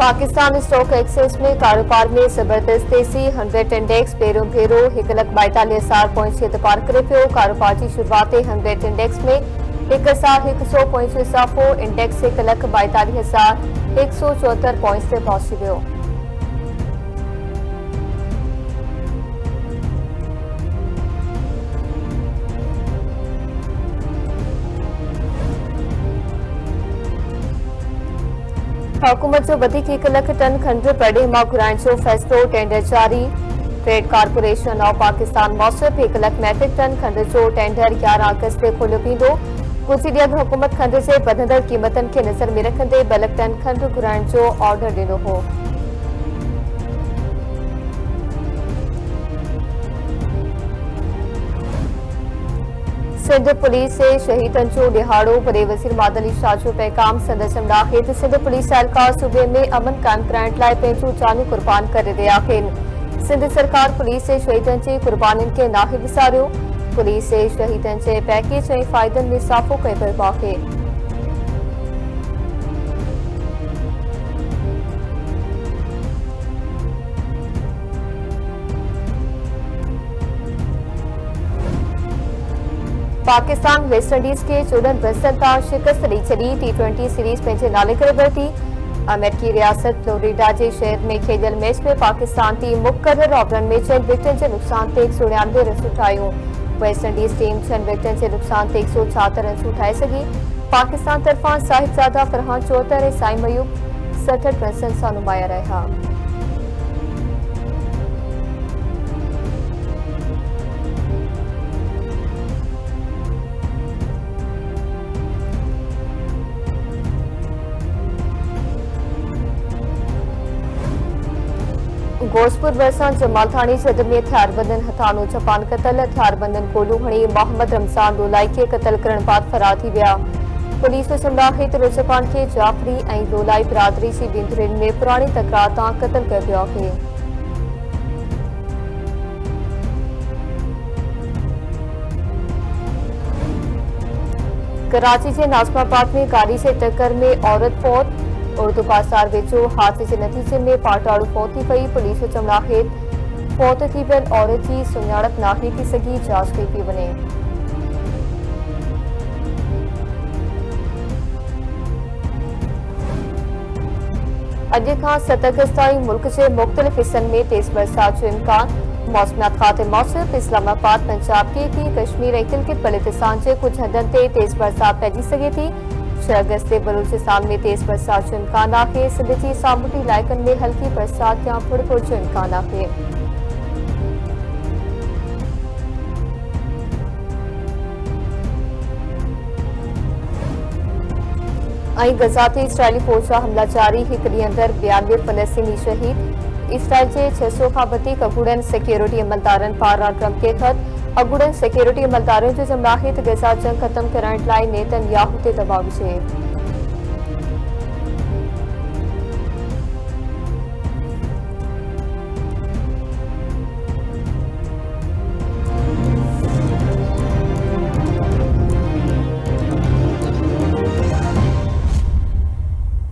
Pakistan stock exchange में कारोबार में ज़बरदस्त तेज़ी 100 इंडेक्स पेरों भेरो 1,42,000 पॉइंट से पार करे पियो। कारोबार की शुरुआत 100 इंडेक्स में 1,100 पॉइंट जो इज़ाफ़ो इंडेक्स 1,42,174 पॉइंट से पहुंची वियो। हुकूमत जो 1 लाख टन खंड पड़े मां घुराइण जो फ़ैसिलो टेंडर जारी। ट्रेड कारपोरेशन ऑफ पाकिस्तान मौसूब 1 लाख मैट्रिक टन खंड जो टेंडर 11 अगस्त से खोलियो वेंदो। कुछ ॾींहं अॻु हुकूमत खंड जे वधंदड़ क़ीमतनि खे नज़र में रखंदे 2 लाख टन खंड घुराइण जो ऑर्डर ॾिनो हो। सिंध पुलिस से शहीदन जो दिहाड़ो बड़े वज़ीर मादनी शाह जो पैगाम संदसि नाहिद। सिंध पुलिस एहलकार सूबे में अमन कायम कराइण लाइ पंहिंजूं जानूं कुर्बान करे रहिया आहिनि। सिंध सरकार पुलिस जे शहीदन जी कुर्बानियुनि खे नाहे विसारियो। पुलिस जे शहीदन जे पैकेज ऐं फ़ाइदनि में इज़ाफ़ो कयो वियो आहे। पाकिस्तान वेस्टइंडीज़ के 14 बरसनि तां शिकस्त ॾेई छॾी। T20 सीरीज़ पंहिंजे नाले करे वरिती। अमेरिकी रियासत फ्लोरिडा जे शहर में खेलियल मैच में पाकिस्तान टीम मुक़रर ओवरनि में 6 विकेटनि जे नुक़सान ते 199 रनूं ठाहियूं। वेस्टइंडीज़ टीम 6 विकेटनि जे नुक़सान ते 176 रनूं ठाहे सघी। पाकिस्तान तरफ़ां साहिबजादा फरहान 74 ऐं साइम अयूब 67 रननि सां नुमाया रहिया। गोसपुर भरिसां जमालथाणी जद में हथियारबंदनि हथां नौजवान क़तल। हथियारबंदनि गोलू हणी मोहम्मद रमज़ान लोलाई खे क़तल करण बाद फरार थी विया। पुलिस जो चवंदा हित नौजवान खे जाफरी ऐं लोलाई बिरादरी जी बिंदुरियुनि में पुराणी तकरार तां क़तल कयो वियो आहे। कराची के नाज़िमाबाद में गाड़ी से टक्कर में औरत फौत। उर्दू बाज़ार वेझो हादसे के नतीजे में पाटाड़ू फौत थी पई। पुलिस जो चवण आहे फौत थी पियल औरत की सुञाणप नाहे थी सघी। जांच कई पई वञे। अॼु खां 7 अगस्त ताईं मुल्क के मुख़्तलिफ़ हिस्सनि में तेज़ बरसात जो इम्कान। मौसमियात खाते मौसूब इस्लामाबाद पंजाब के कश्मीर ऐं गिलगित बल्तिस्तान के कुछ हदनि ते तेज़ बरसात पइजी सघे थी। 6 अगस्त से बलूचिस्तान में तेज़ बरसात जो इम्कान आहे। सिंध जी सामूंडी इलाइक़नि में हल्की बरसात या फुड़फुड़ जो इम्कान आहे। गज़ा ते इसराइली फ़ौज जा हमला जारी। 1 ॾींहुं अंदर 92 फ़लस्तीनी शहीद। इसराइल के 600 खां वधीक अगूड़नि सिक्योरिटी अमलदारनि पारां ट्रंप खे ख़त। अगूड़नि सिक्योरिटी अमलदारनि जो चवणु आहे त गज़ा जंग ख़त्म कराइण लाइ नेतन्याहू ते दबाउ विझे।